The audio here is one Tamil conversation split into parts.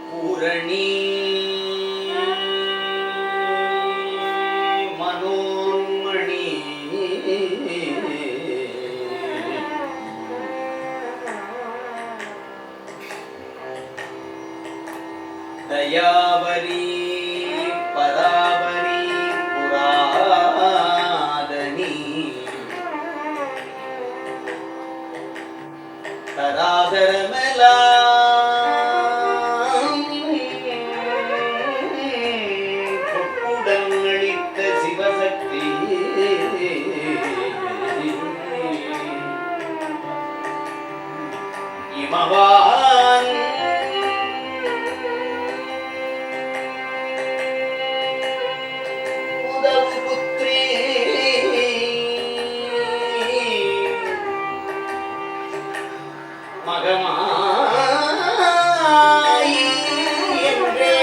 பூரணி மனோன்மணி தயாவரி பராவரி புராதனி தராதரமலா இமவான் உதவு புத்ரி மகமாய் என்றே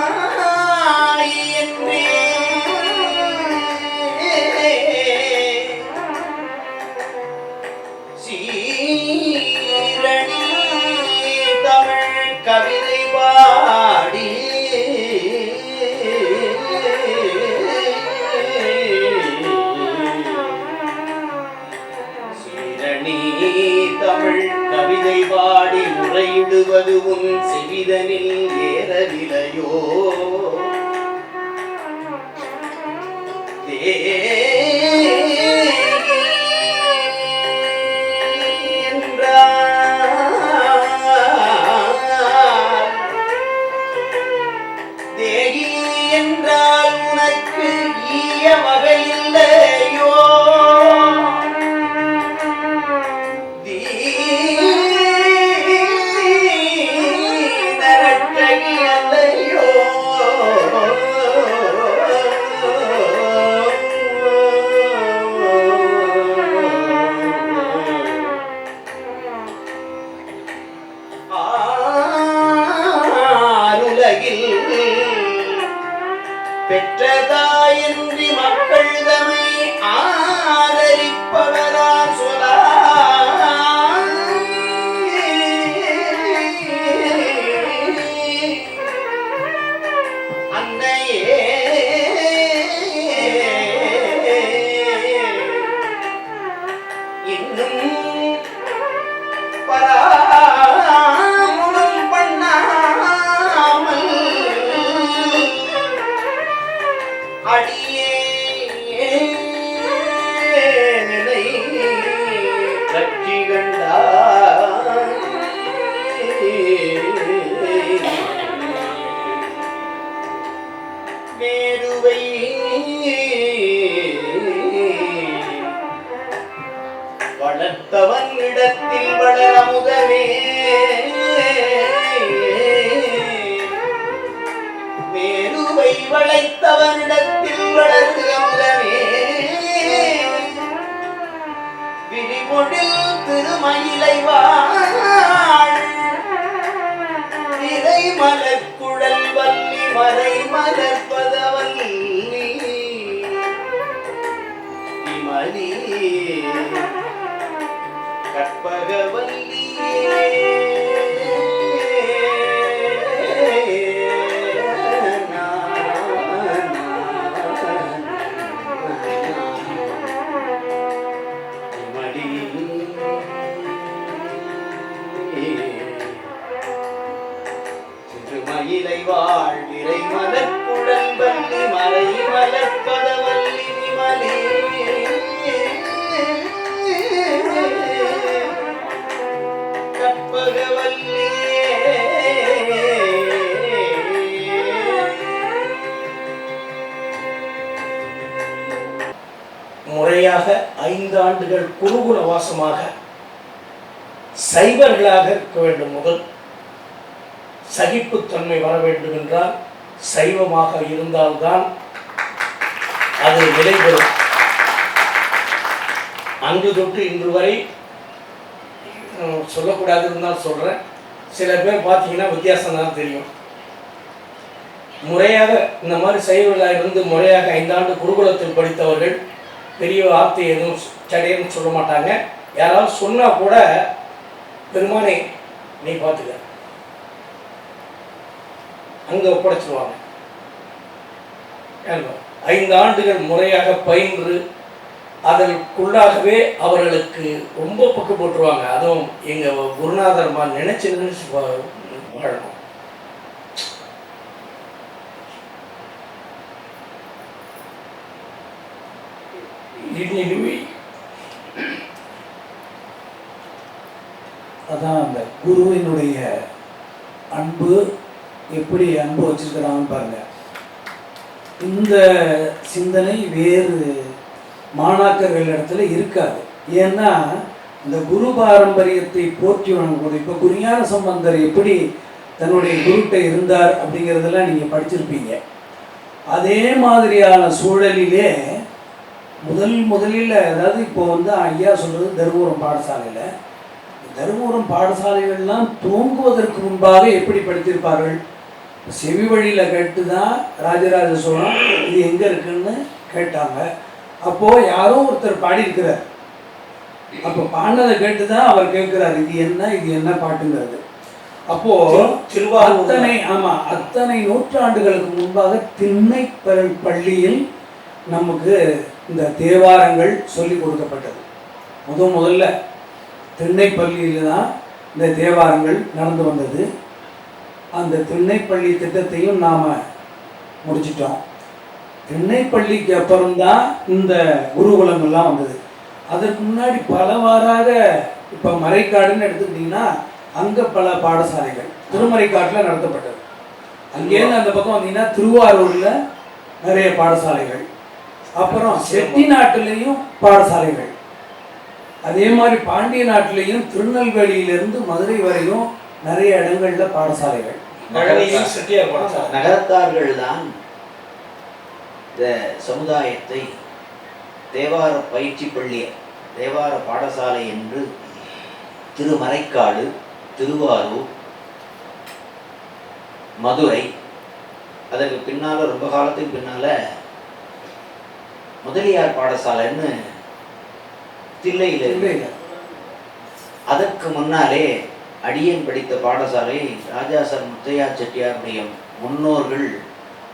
மகமாய் என்றே சீரணி தமிழ் கவிதை பாடி சீரணி தமிழ் கவிதை பாடி முறையிடுவது உன் செவிதனில் ஏறவிலையோ தேகி என்றால் உனக்கு ஈய வகையில்லையோ பெற்றதாயின்றி மக்கள் தம்மை ஆதரிப்பவரார் சொலா அன்னையே இன்னும் பராமுகம் பண்ணாமல் அடியேனை கட்சி கண்டாய் மேருவை வளர்த்தவன் இடத்தில் வளர முதவே மேருவை வளைத்தவனிடத்தில் வளர்ந்து அமுதமே விழிமொழில் திருமயிலை வாழ் இறை மலர்குழல் வள்ளி மறை மலர்பதவல்லி விமலி கற்பகவல்லியே மயிலை வாழ் விரை மலர்குழல் வள்ளி மறை மலர்பதவல்லி விமலி கற்பகவல்லியே. முறையாக 5 ஆண்டுகள் குருகுல வாசமாக சைவர்களாக இருக்க வேண்டும். முதல் சகிப்புத்தன்மை வர வேண்டும் என்றால் சைவமாக இருந்தால்தான் நிலை பெறும். அன்று தொட்டு இன்று வரை சொல்லக்கூடாதுன்னு தான் சொல்கிறேன். சில பேர் பார்த்தீங்கன்னா வித்தியாசம் தான் தெரியும். முறையாக இந்த மாதிரி சைவர்களாக இருந்து முறையாக 5 ஆண்டு குருகுலத்தில் படித்தவர்கள் பெரிய வார்த்தை எதுவும் சடையன்னு சொல்ல மாட்டாங்க. யாராவது சொன்னால் கூட பெருமானே நீ பார்த்துக்க அங்கே ஒப்படைச்சிடுவாங்க. 5 ஆண்டுகள் முறையாக பயின்று அதற்குள்ளாகவே அவர்களுக்கு ரொம்ப பக்கு போட்டுருவாங்க. அதுவும் எங்கள் குருநாதர் நினைச்சு வாழணும். அதான் அந்த குருவினுடைய அன்பு எப்படி அன்பு வச்சிருக்கிறாங்கன்னு பாருங்க. இந்த சிந்தனை வேறு மாணாக்கர்கள் இடத்துல இருக்காது. ஏன்னா இந்த குரு பாரம்பரியத்தை போற்றி வழங்குவது. இப்போ குருஞான சம்பந்தர் எப்படி தன்னுடைய குருட்ட இருந்தார் அப்படிங்கிறதெல்லாம் நீங்கள் படிச்சிருப்பீங்க. அதே மாதிரியான சூழலிலே முதலில் அதாவது இப்போ ஐயா சொல்கிறது தருமபுரம் பாடசாலையில், தருமபுரம் பாடசாலைகள்லாம் தூங்குவதற்கு முன்பாக எப்படி படித்திருப்பார்கள்? செவி வழியில் கேட்டு தான் ராஜராஜ சோழன் இது எங்கே இருக்குன்னு கேட்டாங்க. அப்போது யாரோ ஒருத்தர் பாடியிருக்கிறார். அப்போ பாடினதை கேட்டு தான் அவர் கேட்குறார் இது என்ன பாட்டுங்கிறது. அப்போது அத்தனை நூற்றாண்டுகளுக்கு முன்பாக திண்ணை பள்ளியில் நமக்கு இந்த தேவாரங்கள் சொல்லி கொடுக்கப்பட்டது. முதல்ல திண்ணைப்பள்ளியில் தான் இந்த தேவாரங்கள் நடந்து வந்தது. அந்த திண்ணைப்பள்ளி திட்டத்தையும் நாம் முடிச்சிட்டோம். திண்ணைப்பள்ளிக்கு அப்புறம்தான் இந்த குருகுலங்கள்லாம் வந்தது. அதற்கு முன்னாடி பலவாறாக இப்போ மறைக்காடுன்னு எடுத்துக்கிட்டிங்கன்னா அங்கே பல பாடசாலைகள் திருமறைக்காட்டில் நடத்தப்பட்டது. அங்கேருந்து அந்த பக்கம் வந்தீங்கன்னா திருவாரூரில் நிறைய பாடசாலைகள், அப்புறம் செட்டி நாட்டிலையும் பாடசாலைகள், அதே மாதிரி பாண்டிய நாட்டிலையும் திருநெல்வேலியிலிருந்து மதுரை வரையும் நிறைய இடங்களில் பாடசாலைகள். நகரத்தார்கள் தான் இந்த சமுதாயத்தை தேவார பயிற்சி பள்ளி, தேவார பாடசாலை என்று திருமறைக்காடு, திருவாரூர், மதுரை, அதற்கு பின்னால் ரொம்ப காலத்துக்கு பின்னால் முதலியார் பாடசாலைன்னு தில்லையில், அதற்கு முன்னாலே அடியன் படித்த பாடசாலை ராஜாசர் முத்தையா செட்டியாருடைய முன்னோர்கள்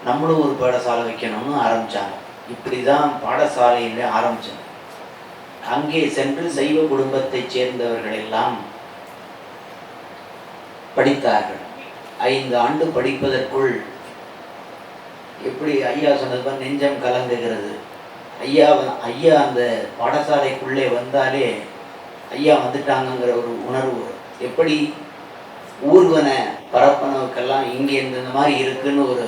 நம்மளும் ஒரு பாடசாலை வைக்கணும்னு ஆரம்பித்தாங்க. இப்படி தான் பாடசாலையில் ஆரம்பித்தாங்க. அங்கே சென்று சைவ குடும்பத்தைச் சேர்ந்தவர்கள் எல்லாம் படித்தார்கள். 5 ஆண்டு படிப்பதற்குள் எப்படி ஐயா சொன்னது நெஞ்சம் கலங்குகிறது. ஐயா அந்த பாடசாலைக்குள்ளே வந்தாலே ஐயா வந்துட்டாங்கங்கிற ஒரு உணர்வு. எப்படி ஊர்வன பரப்பனவுக்கெல்லாம் இங்கே இந்த மாதிரி இருக்குன்னு ஒரு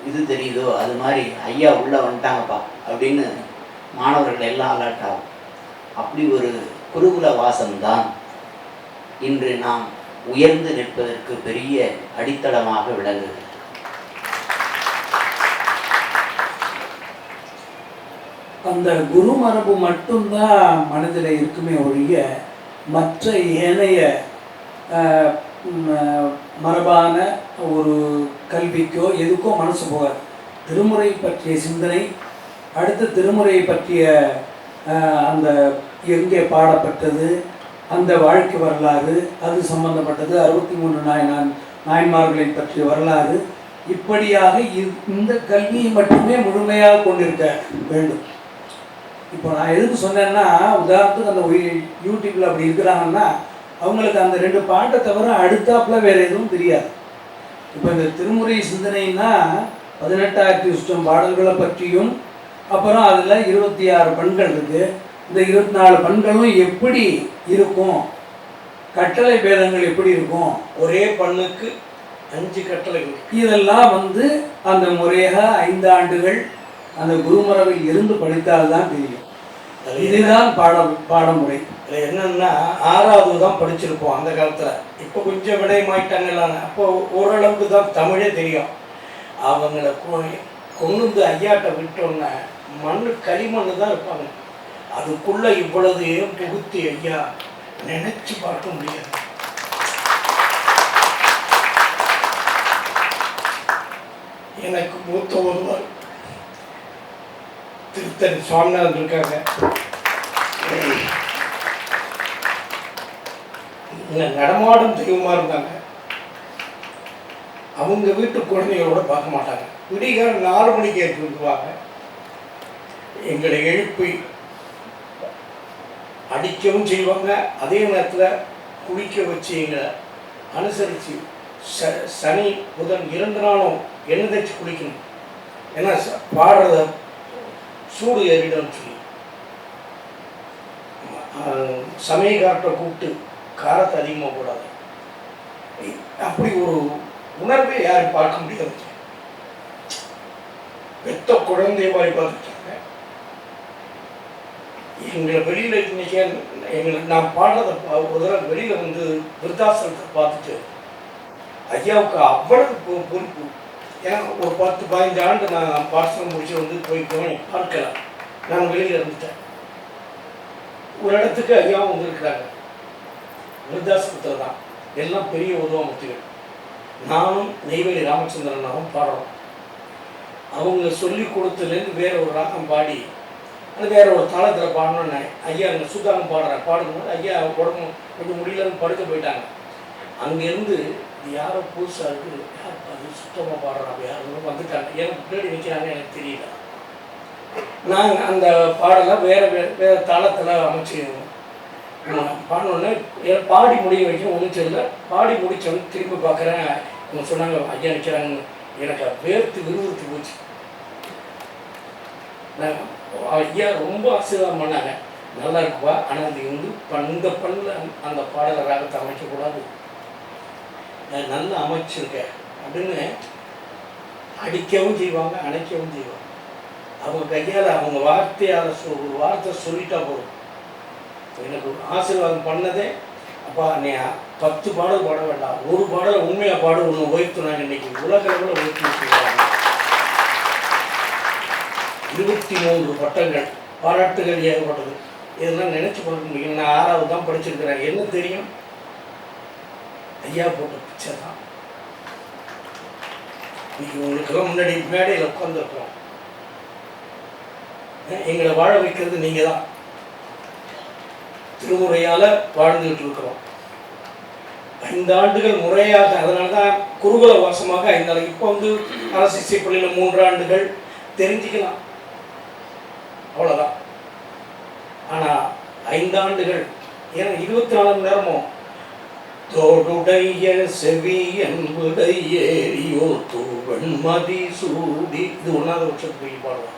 இது தெரியுதோ அது மாதிரி ஐயா உள்ளே வந்துட்டாங்கப்பா அப்படின்னு மாணவர்கள் எல்லாம் அலர்ட் ஆகும். அப்படி ஒரு குருகுல வாசம்தான் இன்று நாம் உயர்ந்து நிற்பதற்கு பெரிய அடித்தளமாக விளங்குகிறது. அந்த குரு மரபு மட்டும்தான் மனதில் இருக்குமே ஒழிய மற்ற ஏனைய மரபான ஒரு கல்விக்கோ எதுக்கோ மனசு போகாது. திருமுறை பற்றிய சிந்தனை, அடுத்த திருமுறையை பற்றிய அந்த எங்கே பாடப்பட்டது, அந்த வாழ்க்கை வரலாறு, அது சம்பந்தப்பட்டது, 63 நாயன்மார்களை பற்றிய வரலாறு, இப்படியாக இந்த கல்வியை மட்டுமே முழுமையாக கொண்டிருக்க வேண்டும். இப்போ நான் எதுக்கு சொன்னேன்னா, உதாரணத்துக்கு அந்த யூடியூப்பில் அப்படி இருக்கிறாங்கன்னா அவங்களுக்கு அந்த 2 பாட்டை தவிர அடுத்தாப்புல வேறு எதுவும் தெரியாது. இப்போ இந்த திருமுறை சிந்தனைன்னா 18 இஷ்டம் பாடல்களை பற்றியும், அப்புறம் அதில் 26 பண்கள் இருக்குது. இந்த 24 பண்களும் எப்படி இருக்கும், கட்டளை பேதங்கள் எப்படி இருக்கும், ஒரே பண்ணுக்கு 5 கட்டளைகள், இதெல்லாம் அந்த முறையாக 5 ஆண்டுகள் அந்த குருமரபில் இருந்து படித்தால்தான் தெரியும். இதுதான் பாடமுறை. அதில் என்னன்னா 6வது தான் படிச்சிருப்போம் அந்த காலத்தில். இப்போ கொஞ்சம் விடயமாயிட்டாங்கல்ல. அப்போ ஓரளவுக்கு தான் தமிழே தெரியும். அவங்கள கொண்டு வந்து ஐயாட்ட விட்டோன்னே மண்ணு களிமண் தான் இருப்பாங்க. அதுக்குள்ளே இவ்வளவு புகுத்தி ஐயா நினைச்சு பார்க்க முடியாது. எனக்கு மூத்த ஒருவர் திருத்தணி சுவாமிநாதன் இருக்காங்க. நடமாடும் தெய்வமா இருந்தாங்க. அவங்க வீட்டு குழந்தைகளோட பார்க்க மாட்டாங்க. விடிகால 4 மணிக்கு எழுப்பிடுவாங்க. எங்களை எழுப்பி அடிக்கவும் செய்வாங்க. அதே நேரத்தில் குளிக்க வச்சு எங்களை அனுசரித்து சனி புதன் 2 நாளும் எண்ணெய் தேய்ச்சி குளிக்கணும். ஏன்னா பாடுறத சூடு ஏறிடும் சொல்லி சமயக்காரத்தை கூப்பிட்டு காரத்தை அதிகமாக கூடாது. அப்படி ஒரு உணர்வை யாரும் பார்க்க முடியாது. பெத்த குழந்தை மாதிரி பார்த்துட்டாங்க. எங்களை வெளியில் இன்னைக்கு எங்களை நான் பாடுறத ஒரு தடவை வெளியில் வந்து விருத்தாசனத்தை பார்த்துட்டு ஐயாவுக்கு அவ்வளவு பொறுப்பு. ஏன்னா ஒரு 10-15 ஆண்டு நான் பாடசாலை முடிச்சு வந்து போய் பார்க்கலாம். நான் வெளியில் இருந்துட்டேன். ஒரு இடத்துக்கு ஐயாவும் வந்துருக்கிறாங்க. விருத்தாசனத்தில் தான் எல்லாம் பெரிய உதவமுத்திகள். நானும் நெய்வேலி ராமச்சந்திரனாவும் பாடுறோம். அவங்க சொல்லி கொடுத்ததுலேருந்து வேற ஒரு ராகம் பாடி அது வேற ஒரு தாளத்தில் பாடணுன்னு ஐயா அங்கே சுத்தாகம் பாடும்போது ஐயா உடம்பு கொஞ்சம் முடியலன்னு படுக்க போயிட்டாங்க. அங்கேருந்து இது யாரோ புதுசாக இருக்குது, யார் அது சுத்தமாக பாடுறாங்க, யாரும் வந்துட்டாங்க. எனக்கு பின்னாடி நிற்கிறாங்க, எனக்கு தெரியல. நாங்கள் அந்த பாடலை வேறு தாளத்தில் அமைச்சு பாடணுன்னு பாடி முடிய வைக்க ஒன்றும் தெரியல. பாடி முடித்தோன்னு திரும்பி பார்க்குறேன். அவங்க சொன்னாங்க ஐயா நிற்கிறாங்க. எனக்கு வேர்த்து விறுவிறுத்து போச்சு. ஐயா ரொம்ப ஆசீர்வாதம் பண்ணாங்க. நல்லா இருக்குப்பா, ஆனால் அது வந்து இந்த பண்ணில் அந்த பாடலை ராகத்தை அமைக்கக்கூடாது, நல்லா அமைச்சிருக்கேன் அப்படின்னு அடிக்கவும் செய்வாங்க, அணைக்கவும் செய்வாங்க. அவங்க கையால் அவங்க வார்த்தையால் ஒரு வார்த்தை சொல்லிட்டா போதும். எனக்கு ஆசீர்வாதம் பண்ணதே அப்பா நீ 10 பாடல் பாட வேண்டாம், ஒரு பாடலை உண்மையாக பாடு, ஒன்று உயர்த்துனாங்க. இன்னைக்கு உலக அளவில் உயர்த்தி சொல்லுவாங்க. 23 பட்டங்கள், பாராட்டுகள் ஏற்பட்டது. இதெல்லாம் நினைச்சு பார்க்க முடியும். நான் 6வது தான் படிச்சிருக்கிறேன். என்ன தெரியும்? ஐயா போட்ட பிச்சை தான். இன்னைக்கு உங்களுக்கெல்லாம் முன்னாடி மேடையில் உட்காந்துருக்கோம். எங்களை வாழ வைக்கிறது நீங்கள் தான். திருமுறையால் வாழ்ந்துகிட்டு இருக்கிறோம். 5 ஆண்டுகள் முறையாக, அதனால தான் குருகுல வாசமாக 5 ஆண்டு. இப்போ வந்து அரசிசை பள்ளியில் 3 ஆண்டுகள் தெரிஞ்சுக்கலாம், அவ்வளோதான். ஆனால் 5 ஆண்டுகள், ஏன்னா 24 மணி நேரமும் தோடுடைய செவியன் விடையேறியோ தூவன் மதி சூடி, இது 1வது வருஷத்துக்கு போய் பாடுவாங்க.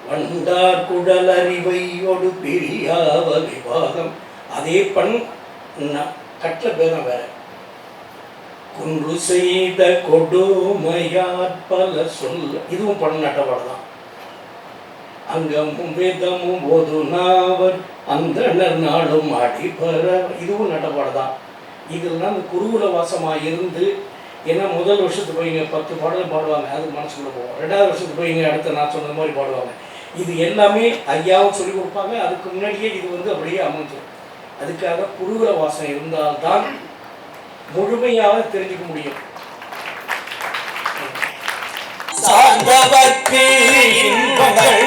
வண்டார் குடல் அறிவையோடு பிரியாவ விவாதம், அதே பண் கட்டில பேரம் வேற. குன்று செய்த கொடுமையார் பல சொல்ல, இதுவும் பண் நட்டப்பாடு தான். அங்கமும் வேதமும் போது நாவர் அந்த நாளும் அடிபர, இதுவும் நட்டப்பாடு தான். இதெல்லாம் அந்த குருகுல வாசமாக இருந்து, ஏன்னா முதல் வருஷத்துக்கு போய் இங்கே 10 பாடலும் பாடுவாங்க, அது மனசுக்குள்ள போவோம். 2வது வருஷத்துக்கு போய் இங்கே அடுத்த நான் சொன்ன மாதிரி பாடுவாங்க. இது எல்லாமே ஐயாவும் சொல்லிக் கொடுப்பாங்க. அதுக்கு முன்னாடியே இது வந்து அப்படியே அமைஞ்சிடும். அதுக்காக குருகுல வாசம் இருந்தால்தான் முழுமையாக தெரிஞ்சுக்க முடியும். சார்ந்தவர்க்கு இன்பங்கள்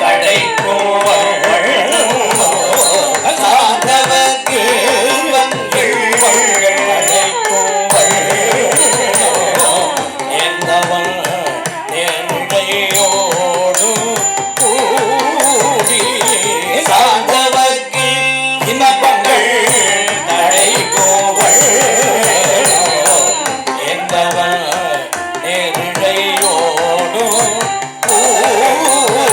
கிடைக்கும், சார்ந்தவர்க்கு என்னவன் நேருடையோடு கூடி சார்ந்தவர்க்கு இன்பங்கள் கிடைக்கும், என்னவன் நேருடையோடு கூடி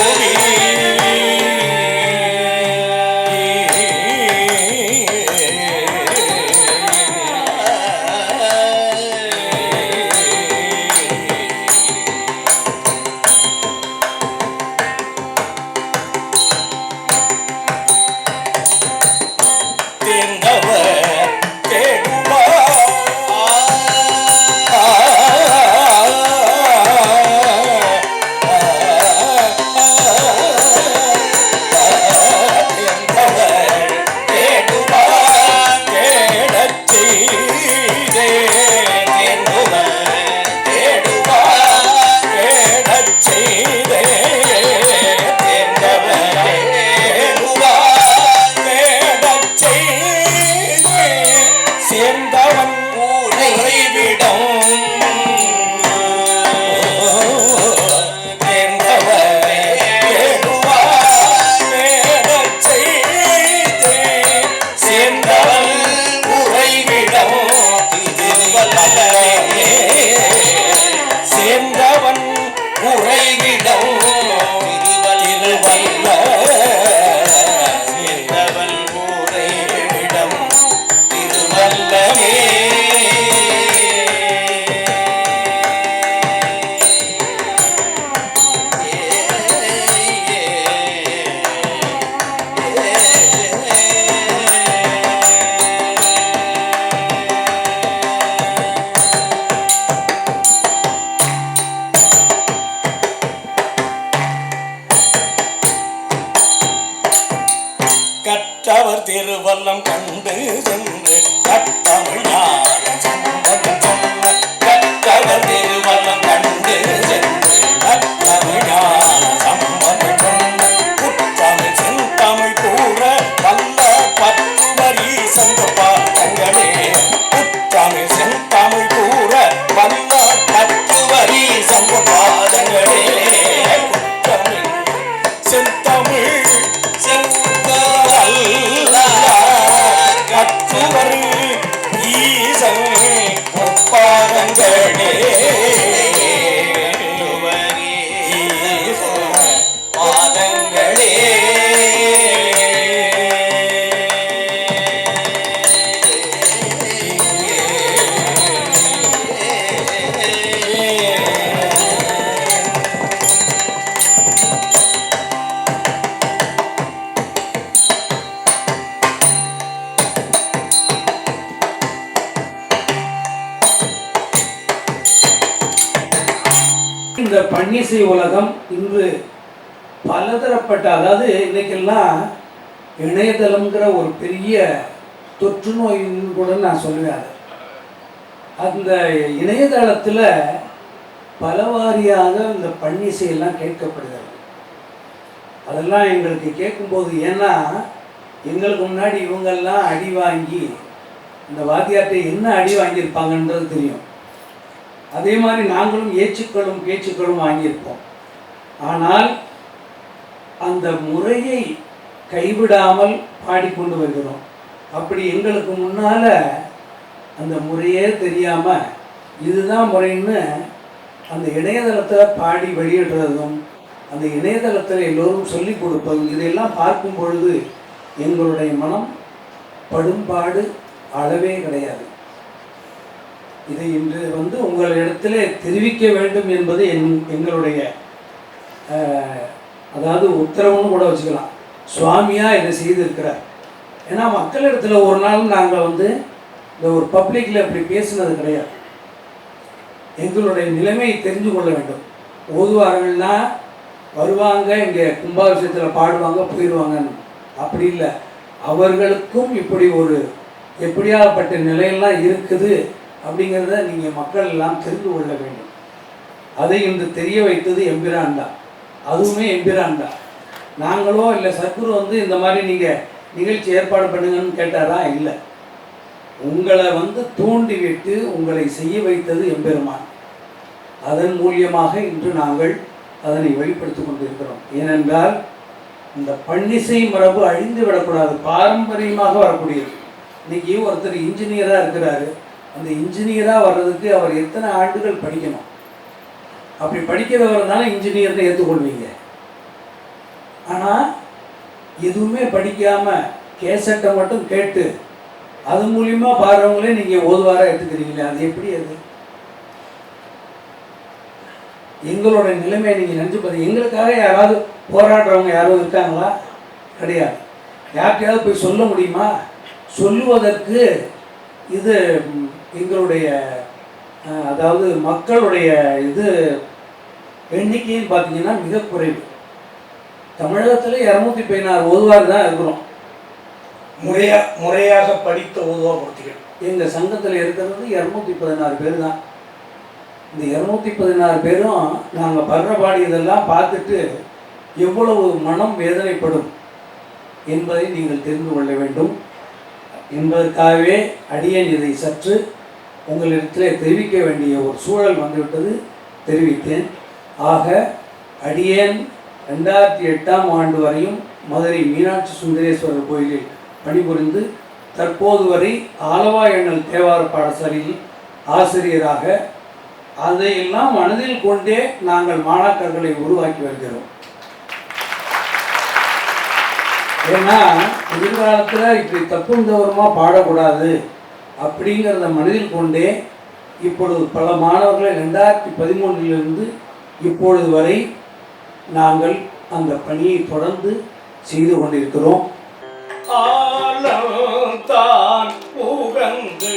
கற்றவர் திருவல்லம் கண்டு சென்று கட்டமிழ் ஞான சம்பந்தம் சொன்ன கற்றவர் திருவல்லம் கண்டு சென்று கட்டமிழ் ஞான சம்பந்தம் சொன்ன குற்றமிழ் செந்தமிழ் கூற வல்ல பற்றுவர் ஈசங்க பாதங்களே குற்றமிழ் செந்தமிழ் கூற வல்ல பற்றுவர் ஈசங்க பாதங்களே குற்றமிழ் செந்தமிழ் கற்றுவர் ஈசன் பாதங்களே பாதங்களே இந்த பன்னிசை உலகம் இன்று பலதரப்பட்ட, அதாவது இன்னைக்கெல்லாம் இணையதளம்ங்கிற ஒரு பெரிய தொற்று நோயின்னு கூட நான் சொல்லுவேன். அந்த இணையதளத்தில் பலவாரியாக இந்த பன்னிசையெல்லாம் கேட்கப்படுகிறது. அதெல்லாம் எங்களுக்கு கேட்கும்போது, ஏன்னா எங்களுக்கு முன்னாடி இவங்கெல்லாம் அடி வாங்கி இந்த வாத்தியார்ட்ட என்ன அடி வாங்கியிருப்பாங்கன்றது தெரியும். அதே மாதிரி நாங்களும் ஏச்சுக்களும் பேச்சுக்களும் வாங்கியிருப்போம். ஆனால் அந்த முறையை கைவிடாமல் பாடிக்கொண்டு வருகிறோம். அப்படி எங்களுக்கு முன்னால் அந்த முறையே தெரியாமல் இதுதான் முறைன்னு அந்த இணையதளத்தில் பாடி வெளியிடுறதும் அந்த இணையதளத்தில் எல்லோரும் சொல்லிக் கொடுப்பதும் இதையெல்லாம் பார்க்கும் பொழுது எங்களுடைய மனம் படும்பாடு அளவே கிடையாது. இதை இன்று உங்களிடத்தில் தெரிவிக்க வேண்டும் என்பது எங்களுடைய அதாவது உத்தரவுன்னு கூட வச்சுக்கலாம். சுவாமியாக இதை செய்திருக்கிறார். ஏன்னா மக்களிடத்தில் ஒரு நாள் நாங்கள் இந்த ஒரு பப்ளிக்கில் இப்படி பேசுனது கிடையாது. எங்களுடைய நிலைமையை தெரிஞ்சு கொள்ள வேண்டும். ஓதுவார்கள்னா வருவாங்க, இங்கே கும்பாபிஷேகத்தில் பாடுவாங்க, போயிடுவாங்கன்னு. அப்படி இல்லை. அவர்களுக்கும் இப்படி ஒரு எப்படியாப்பட்ட நிலையெல்லாம் இருக்குது அப்படிங்கிறத நீங்கள் மக்கள் எல்லாம் தெரிந்து கொள்ள வேண்டும். அதை இன்று தெரிய வைத்தது எம்பிரான் தான். அதுவுமே எம்பிரான் தான். நாங்களோ இல்லை சத்குரு இந்த மாதிரி நீங்கள் நிகழ்ச்சி ஏற்பாடு பண்ணுங்கன்னு கேட்டாரா? இல்லை. உங்களை தூண்டி விட்டு உங்களை செய்ய வைத்தது எம்பெருமான். அதன் மூலியமாக இன்று நாங்கள் அதனை வெளிப்படுத்தி கொண்டிருக்கிறோம். ஏனென்றால் இந்த பன்னிசை மரபு அழிந்து விடக்கூடாது, பாரம்பரியமாக வரக்கூடியது. இன்னைக்கு ஒருத்தர் இன்ஜினியராக இருக்கிறாரு. அந்த இன்ஜினியராக வர்றதுக்கு அவர் எத்தனை ஆண்டுகள் படிக்கணும்? அப்படி படிக்கிறவர்னால இன்ஜினியர்னு ஏற்றுக்கொள்வீங்க. ஆனால் எதுவுமே படிக்காமல் கேசட்டை மட்டும் கேட்டு அது மூலியமாக பாடுறவங்களே நீங்கள் ஓதுவாராக எடுத்துக்கிறீங்களே, அது எப்படி? அது எங்களோட நிலைமையை நீங்கள் நினச்சி பார்த்து. எங்களுக்காக யாராவது போராடுறவங்க யாரும் இருக்காங்களா? கிடையாது. யார்கிட்டையாவது போய் சொல்ல முடியுமா? சொல்லுவதற்கு இது எங்களுடைய அதாவது மக்களுடைய எண்ணிக்கைன்னு பார்த்தீங்கன்னா மிக குறைவு. தமிழகத்தில் 216 ஓதுவார் தான் இருக்கிறோம். முறையாக படித்த ஓதுவா பொறுத்திகள் எங்கள் சங்கத்தில் இருக்கிறது 216 பேர் தான். இந்த 216 பேரும் நாங்கள் படுற பாடி இதெல்லாம் பார்த்துட்டு எவ்வளவு மனம் வேதனைப்படும் என்பதை நீங்கள் தெரிந்து கொள்ள வேண்டும் என்பதற்காகவே அடியேன் இதை சற்று உங்களிடத்தில் தெரிவிக்க வேண்டிய ஒரு சூழல் வந்துவிட்டது, தெரிவித்தேன். ஆக அடியேன் 2008ஆம் ஆண்டு வரையும் மதுரை மீனாட்சி சுந்தரேஸ்வரர் கோயிலில் பணிபுரிந்து தற்போது வரை ஆலவாயண்ணல் தேவார பாடசாலையில் ஆசிரியராக அதையெல்லாம் மனதில் கொண்டே நாங்கள் மாணாக்கர்களை உருவாக்கி வருகிறோம். ஏன்னா எதிர்காலத்தில் இப்படி தப்பும் தவறுமாக பாடக்கூடாது அப்படிங்கிறத மனதில் கொண்டே இப்பொழுது பல மாணவர்களை 2013 இப்பொழுது வரை நாங்கள் அந்த பணியை தொடர்ந்து செய்து கொண்டிருக்கிறோம். ஆலத்தான் உகந்து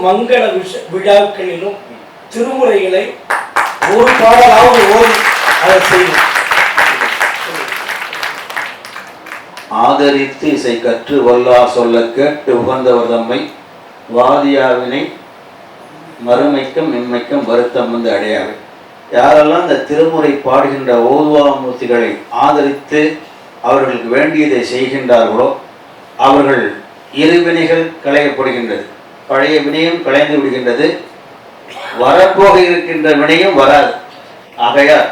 மங்கள விழாக்களிலும் திருமுறைகளை ஒரு பாடலாவது ஓடி அதை செய்யும். ஆதரித்து இசை கற்று வல்லா சொல்ல கேட்டு உகந்தவர் தம்மை வாதியாவினை மறுமைக்கும் மென்மைக்கும் வருத்தம் வந்து அடையாவை. யாரெல்லாம் இந்த திருமுறை பாடுகின்ற ஓதுவாமூர்த்திகளை ஆதரித்து அவர்களுக்கு வேண்டியதை செய்கின்றார்களோ அவர்கள் இருவினைகள் களையப்படுகின்றது. பழைய வினையும் களைந்து விடுகின்றது, வரப்போக இருக்கின்ற வினையும் வராது. ஆகையால்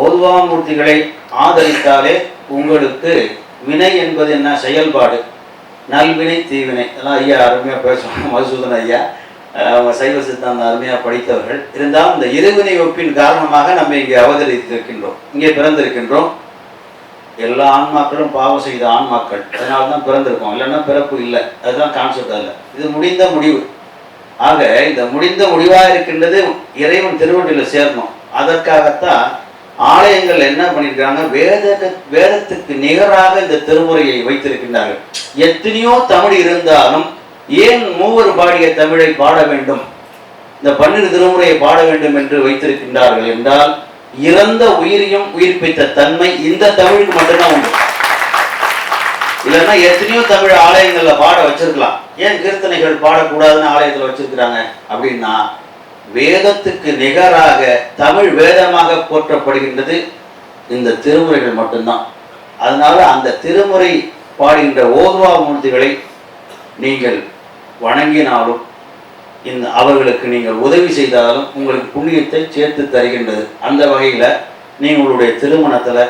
ஓதுவாமூர்த்திகளை ஆதரித்தாலே உங்களுக்கு வினை என்பது என்ன, செயல்பாடு, நல்வினை தீவினை. அதெல்லாம் ஐயா அருமையாக பேசுவாங்க. மதுசூதன் ஐயா அவங்க சைவ சித்தாந்தம் அருமையாக படித்தவர்கள். இருந்தாலும் இந்த இருவினை ஒப்பின் காரணமாக நம்ம இங்கே அவதரித்திருக்கின்றோம், இங்கே பிறந்திருக்கின்றோம். எல்லா ஆன்மாக்களும் பாவம் செய்த ஆன்மாக்கள், அதனால தான் பிறந்திருக்கோம், இல்லைன்னா பிறப்பு இல்லை. அதுதான் கான்செப்ட். அதில் இது முடிந்த முடிவு. ஆக இந்த முடிந்த முடிவாக இருக்கின்றது இறைவன் திருவண்டியில் சேரணும். அதற்காகத்தான் ஆலயங்கள் என்ன பண்ணியிருக்காங்க, வேதத்துக்கு நிகராக இந்த திருமுறையை வைத்திருக்கின்றார்கள். எத்தனையோ தமிழ் இருந்தாலும் ஏன் மூவர் பாடிய தமிழை பாட வேண்டும், இந்த 12 திருமுறையை பாட வேண்டும் என்று வைத்திருக்கின்றார்கள் என்றால் இறந்த உயிரையும் உயிர்ப்பித்த தன்மை இந்த தமிழுக்கு மட்டும்தான் உண்டு. இல்லைன்னா எத்தனையோ தமிழ் ஆலயங்கள்ல பாட வச்சிருக்கலாம். ஏன் கீர்த்தனைகள் பாடக்கூடாதுன்னு ஆலயத்தில் வச்சிருக்கிறாங்க அப்படின்னா, வேதத்துக்கு நிகராக தமிழ் வேதமாக போற்றப்படுகின்றது இந்த திருமுறைகள் மட்டும்தான். அதனால அந்த திருமுறை பாடுகின்ற ஓதுவா மூர்த்திகளை நீங்கள் வணங்கினாலும் அவர்களுக்கு நீங்கள் உதவி செய்தாலும் உங்களுக்கு புண்ணியத்தை சேர்த்து தருகின்றது. அந்த வகையில் நீங்களுடைய திருமணத்தில்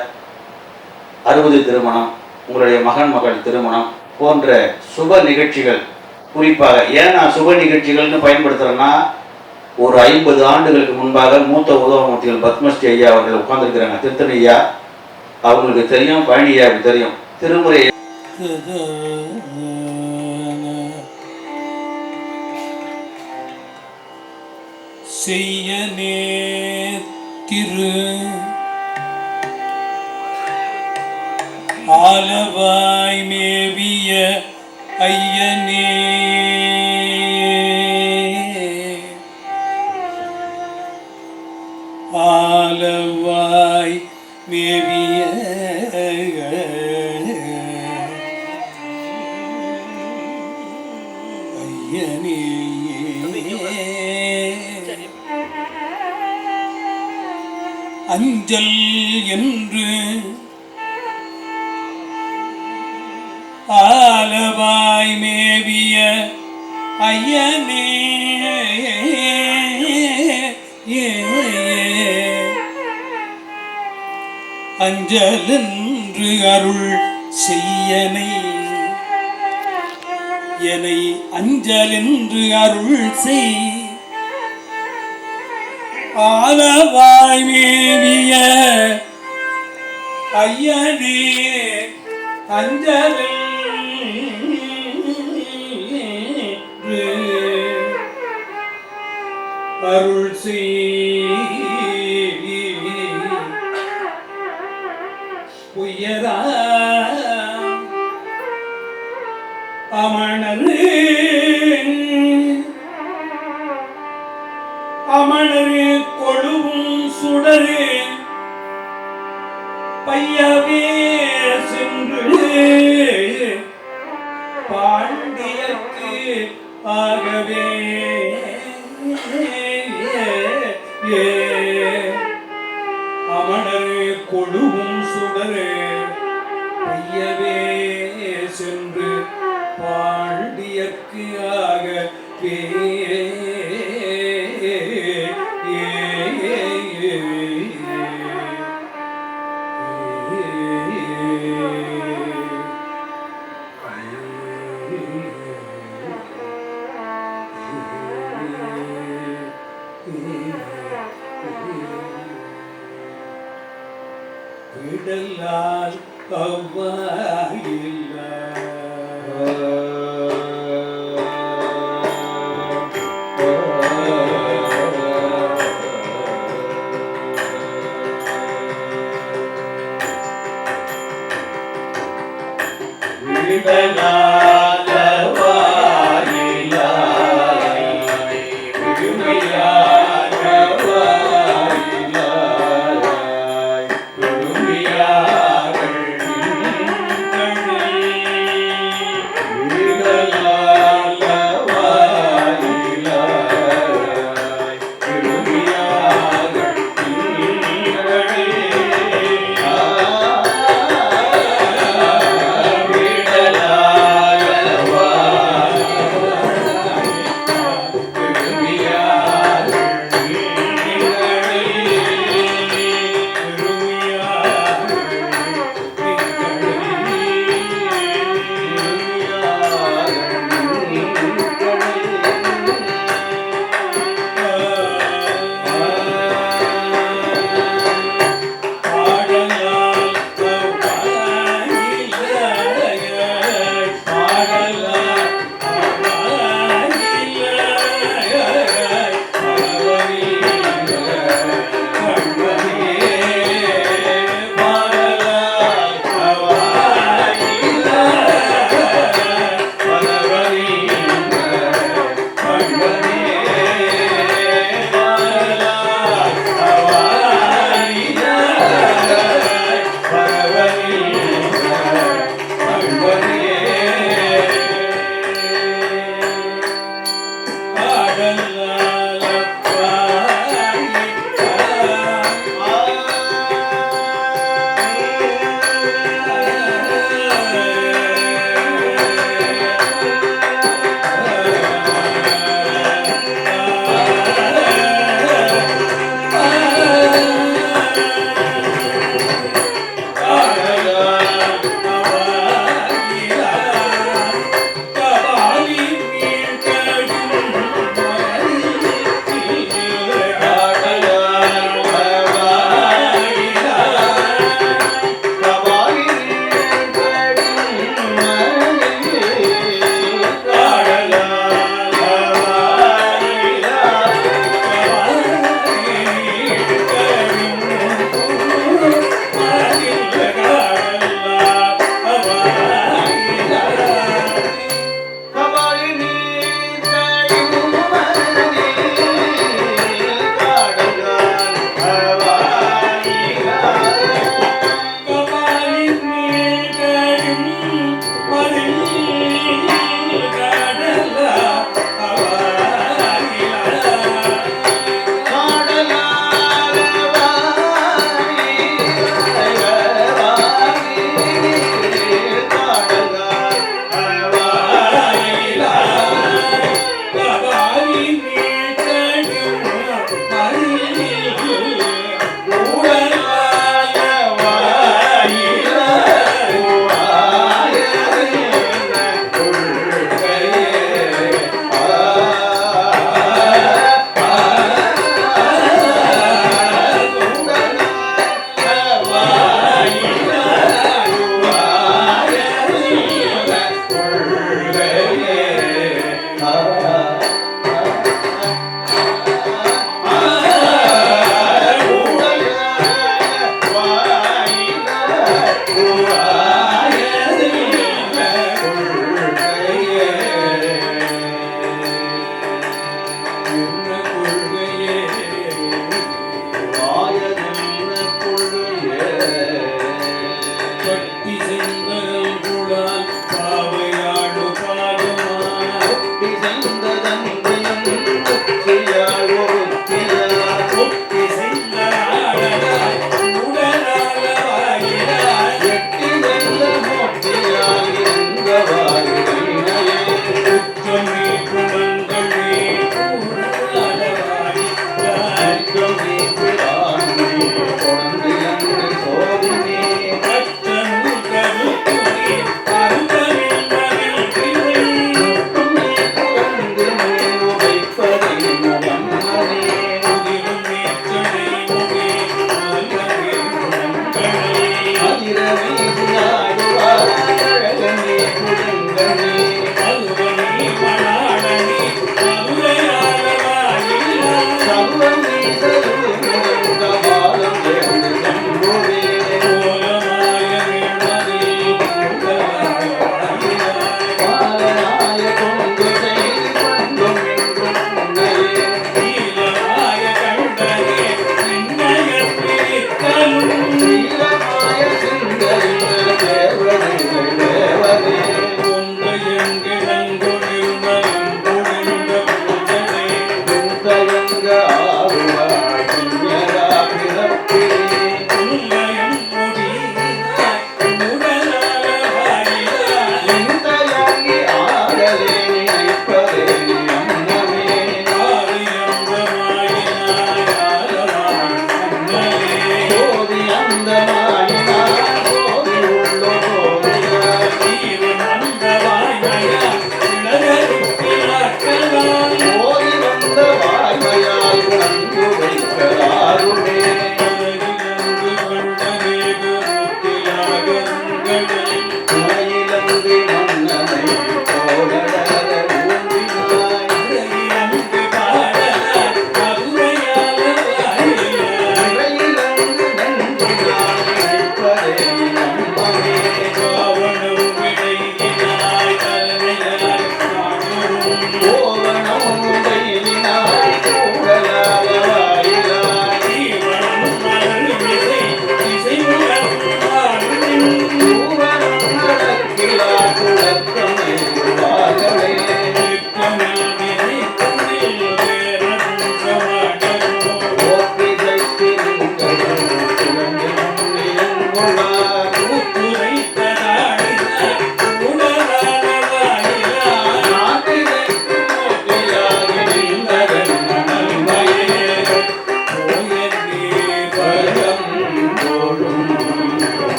60 திருமணம், உங்களுடைய மகன் மகள் திருமணம் போன்ற சுப நிகழ்ச்சிகள், குறிப்பாக ஏன் நான் சுப நிகழ்ச்சிகள்னு பயன்படுத்துகிறேன்னா, ஒரு 50 ஆண்டுகளுக்கு முன்பாக மூத்த உதவமூர்த்திகள் பத்மஸ்ரீ ஐயா அவர்கள் உட்கார்ந்துருக்கிறாங்க. திருத்தணி ஐயா அவங்களுக்கு தெரியும், பழனி ஐயாவுக்கு தெரியும். திருமுறை செய்யனே திரு ஆலவாய் மேவிய ஐயனே ஆலவாய் மேவிய ஐயனே அஞ்சல் என்று ஆலவாய் மேவிய ஐயனே அஞ்சல் என்று அருள் செய்யனை என்னை அஞ்சல் என்று அருள் செய் ஆலவாய் மேவிய ஐயனே அஞ்சல் அருள் செய் உயரா அமணரு அமணரு கொழுவும் சுடரு பையவே சென்று பாண்டியக்கு ஆகவே அமணரு கொழுவும் சுடரு பையவே சென்று பாண்டியக்கு ஆகவே விடலால் அவ்வாயில்ல விடலால் அவ்வாயில்ல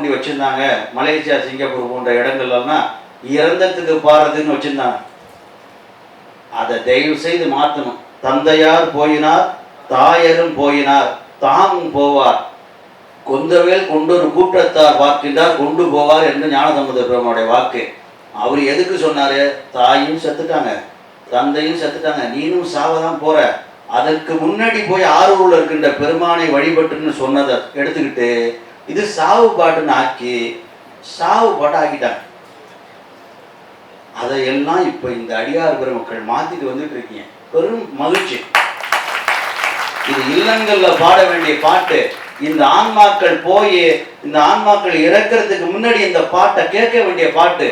தோண்டி வச்சுருந்தாங்க. மலேசியா, சிங்கப்பூர் போன்ற இடங்கள்லாம் இறந்ததுக்கு பாடுறதுன்னு வச்சுருந்தாங்க. அதை தயவு செய்து மாற்றணும். தந்தையார் போயினார், தாயரும் போயினார், தாமும் போவார், கொந்தவேல் கொண்டொரு கூட்டத்தார் வாக்கின்றார் கொண்டு போவார் என்று ஞானசம்பந்த பெருமானுடைய வாக்கு. அவர் எதுக்கு சொன்னார்? தாயும் செத்துட்டாங்க, தந்தையும் செத்துட்டாங்க, நீனும் சாவதான் போற, அதற்கு முன்னாடி போய் ஆரூரில் இருக்கின்ற பெருமானை வழிபட்டுன்னு சொன்னதை எடுத்துக்கிட்டு இது சாவு பாட்டுன்னு ஆக்கி சாவு பாட்டு ஆக்கிட்டாங்க. அதையெல்லாம் இப்போ இந்த அடியார் பெருமக்கள் மாற்றிட்டு வந்துட்டு இருக்கீங்க. பெரும் மகிழ்ச்சி. இது இல்லங்கள்ல பாட வேண்டிய பாட்டு. இந்த ஆன்மாக்கள் போய் இந்த ஆன்மாக்கள் இறக்கிறதுக்கு முன்னாடி இந்த பாட்டை கேட்க வேண்டிய பாட்டு.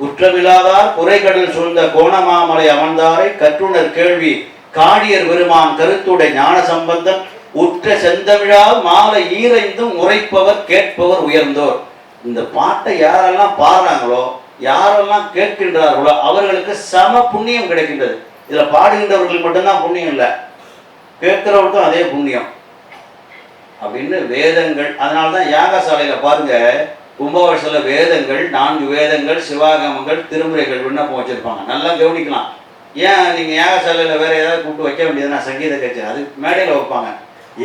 குற்றமில்லாதார் குறைகடல் சூழ்ந்த கோணமாமலை அமர்ந்தாரை கற்றுணர் கேள்வி காடியர் பெருமான் கருத்துடை ஞான சம்பந்தம் உற்ற செந்தமிழால் மாலை ஈரைந்தும் உரைப்பவர் கேட்பவர் உயர்ந்தோர். இந்த பாட்டை யாரெல்லாம் பாடுறாங்களோ, யாரெல்லாம் கேட்கின்றார்களோ அவர்களுக்கு சம புண்ணியம் கிடைக்கின்றது. இதுல பாடுகின்றவர்கள் மட்டும்தான் புண்ணியம் இல்லை, கேட்கிறவர்களுக்கும் அதே புண்ணியம் அப்படின்னு வேதங்கள். அதனால்தான் யாகசாலையில பாருங்க, கும்பாபிஷேகத்துல வேதங்கள் 4 வேதங்கள், சிவாகமங்கள், திருமுறைகள் விண்ணப்பம் வச்சிருப்பாங்க. நல்லா கவனிக்கலாம். ஏன் நீங்க யாகசாலையில வேற ஏதாவது கூப்பிட்டு வைக்க வேண்டியதுன்னா சங்கீத கச்சேரி அது மேடையில வைப்பாங்க.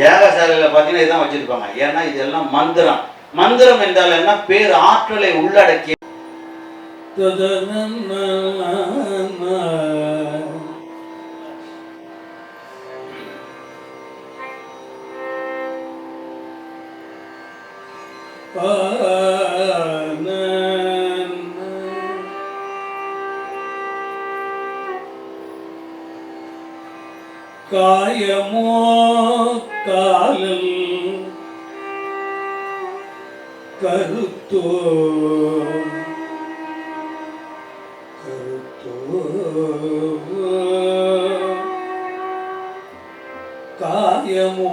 யாகசாலையில பார்த்தீங்கன்னா இதுதான் வச்சிருப்பாங்க. ஏன்னா இதெல்லாம் மந்திரம். மந்திரம் என்றால் என்ன? பேர் ஆற்றலை உள்ளடக்கிய. காயமோ காலல் கருத்தோ காயமோ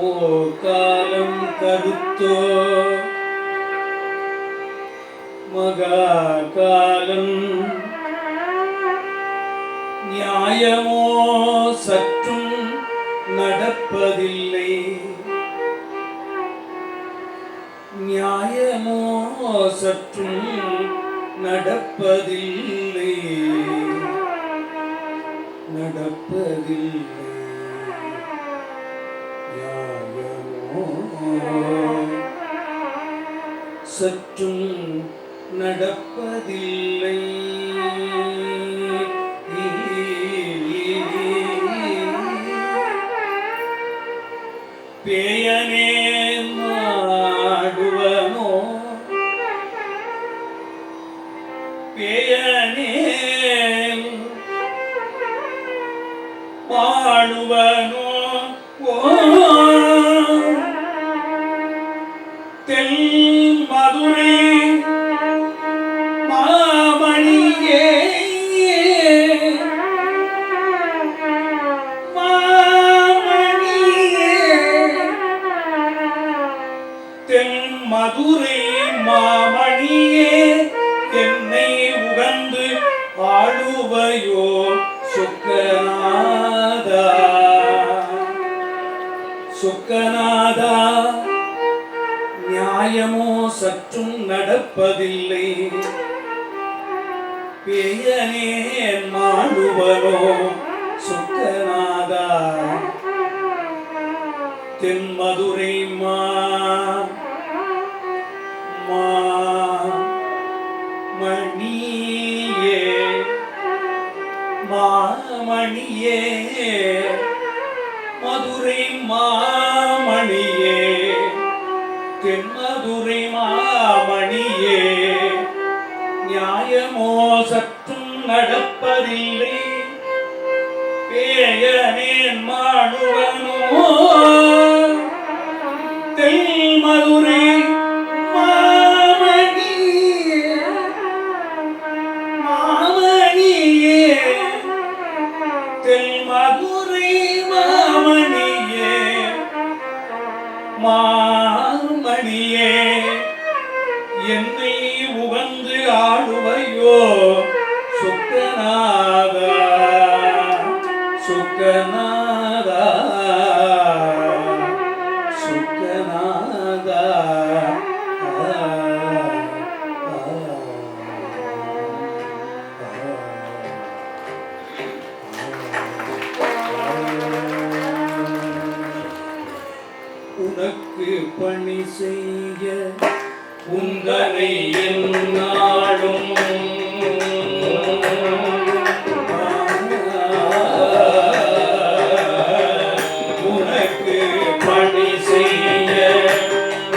காலம் கருத்தோ மகா காலம் நியாயமோ சற்றும் நடப்பதில்லை, நியாயமோ சற்றும் நடப்பதில்லை, நடப்பதில்லை, நியாயமோ சற்றும் நடப்பதில்லை. பேயனே மாடுவனோ, பேயனே மாடுவனோ, தென் மதுரை மாமணியே, மதுரை மாமணியே என்னை உகந்து ஆளுவையோ சுக்கநாதா, சுக்கநாதா. நியாயமோ சற்றும் நடப்பதில்லை, பேயனே மாளுவனோ சுக்கநாதா, தென் மதுரை மணியே, மாமணியே, மதுரை மாமணியே, தென்மதுரை மாமணியே, நியாயமோ சற்றும் நடப்பதில்லை, பேயனேன் மாடுவனோ தென் மதுரை மாமணியே என்னை உகந்து ஆளுவையோ சுக்கநாதா, சுக்கநாதா, சுக்கநாதா. உனக்கு பணி செய்ய உந்தனை என்னாலும் உனக்கு பணி செய்ய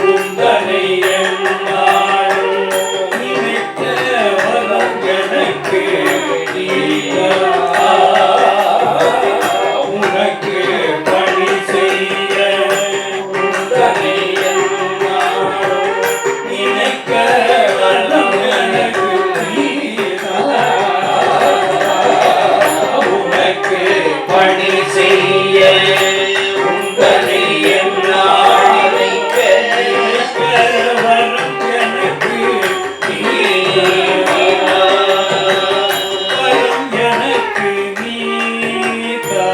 உந்தனை என்னாலும் நினைத்த வரம் எனக்கு நீயா. உனக்கு பணி செய்ய உந்தனை என்னாலும் நினைக்க வரம் எனக்கு நீயா. உனக்கு பணி செய்ய உந்தனை என்னால் நினைக்க வரம் எனக்கு நீயா. வரம் எனக்கு நீதா.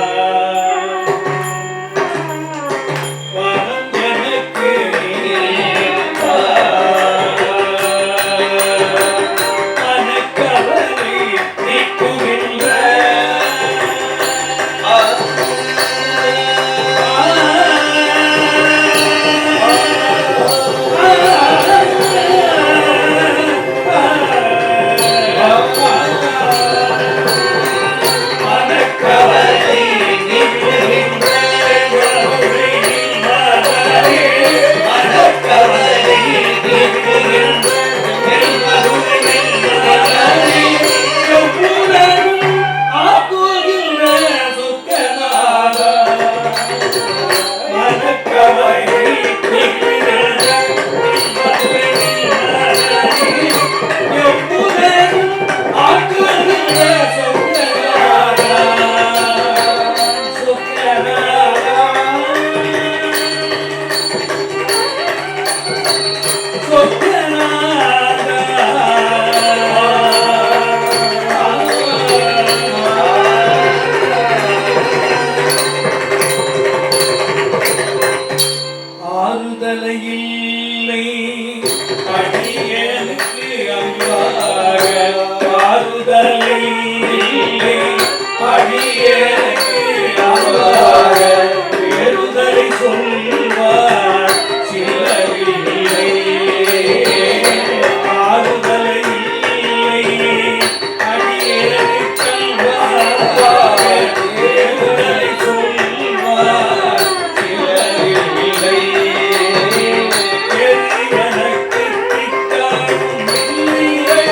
வரம் எனக்கு நீதா. மனக்கவலை நீக்குகின்ற மனக்கவலை நீக்குகின்ற மனக்கவலை நீக்குகின்ற எவ்வுலகும் ஆக்குகின்ற சுக்கநாதா. மனக்கவலை நீக்குகின்ற எவ்வுலகும் ஆக்குகின்ற சுக்கநாதா. சுக்கநாதா. ஆறுதலை இல்லை அடியேனுக்கு அன்பாக. ஆறுதலை இல்லை அடியேனுக்கு அன்பாக. பெறுதலை சொல்வார் சிலரில்லை. ஆறுதலை இல்லை அடியேனுக்கு அன்பாக. பெறுதலை சொல்வார் சிலரில்லை. எனக்கு திட்டாகும் இல்லை.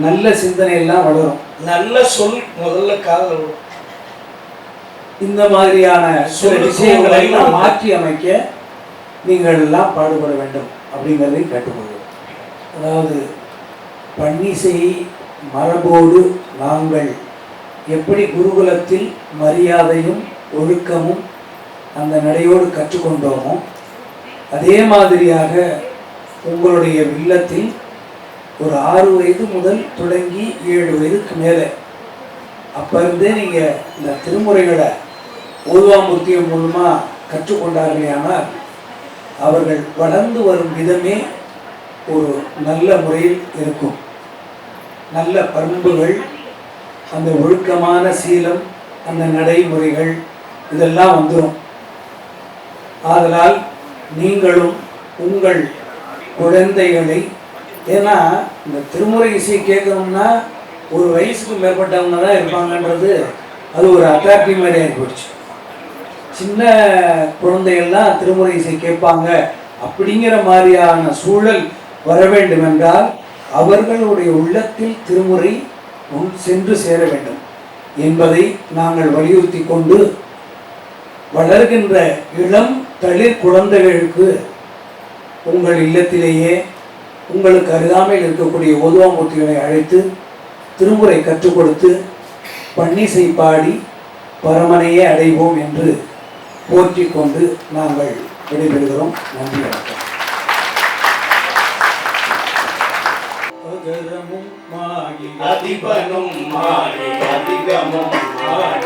நல்ல சிந்தனை எல்லாம் வளரும். நல்ல சொல் முதல்ல காதல் விடும். இந்த மாதிரியான சில சொல்லுக்கு விஷயங்களை ஒரு எல்லாம் வழி மாற்றி அமைக்க நீங்கள் எல்லாம் பாடுபட வேண்டும் அப்படிங்கிறதை கேட்டுக்கொள்கிறோம். அதாவது பன்னிசை மரபோடு நாங்கள் எப்படி குருகுலத்தில் மரியாதையும் ஒழுக்கமும் அந்த நடையோடு கற்றுக்கொண்டோமோ அதே மாதிரியாக உங்களுடைய இல்லத்தில் ஒரு 6 வயது முதல் தொடங்கி 7 வயதுக்கு மேலே அப்போ இருந்தே நீங்கள் இந்த திருமுறைகளை ஓதுவாமூர்த்தியம் மூலமாக கற்றுக்கொண்டார்களே ஆனால் அவர்கள் வளர்ந்து வரும் விதமே ஒரு நல்ல முறையில் இருக்கும். நல்ல பண்புகள், அந்த ஒழுக்கமான சீலம், அந்த நடைமுறைகள் இதெல்லாம் வந்துடும். ஆதலால் நீங்களும் உங்கள் குழந்தைகளை, ஏன்னா இந்த திருமுறை இசை கேட்கணும்னா ஒரு வயசுக்கு மேற்பட்டவங்க தான் இருப்பாங்கன்றது அது ஒரு அட்ராக்டிவ் மாதிரி ஆகிப்போச்சு. சின்ன குழந்தைகள்லாம் திருமுறை இசை கேட்பாங்க அப்படிங்கிற மாதிரியான சூழல் வர வேண்டும் என்றால் அவர்களுடைய உள்ளத்தில் திருமுறை சென்று சேர வேண்டும் என்பதை நாங்கள் வலியுறுத்தி கொண்டு வளர்கின்ற இளம் தளிர் குழந்தைகளுக்கு உங்கள் இல்லத்திலேயே உங்களுக்கு அருகாமையில் இருக்கக்கூடிய ஓதுவாமூர்த்திகளை அழைத்து திருமுறை கற்றுக் கொடுத்து பன்னிசை பாடி பரமனையே அடைவோம் என்று போற்றிக் கொண்டு நாங்கள் விடைபெறுகிறோம். நன்றி, வணக்கம். அதிபனும் மாறி அதிகமும் மாறி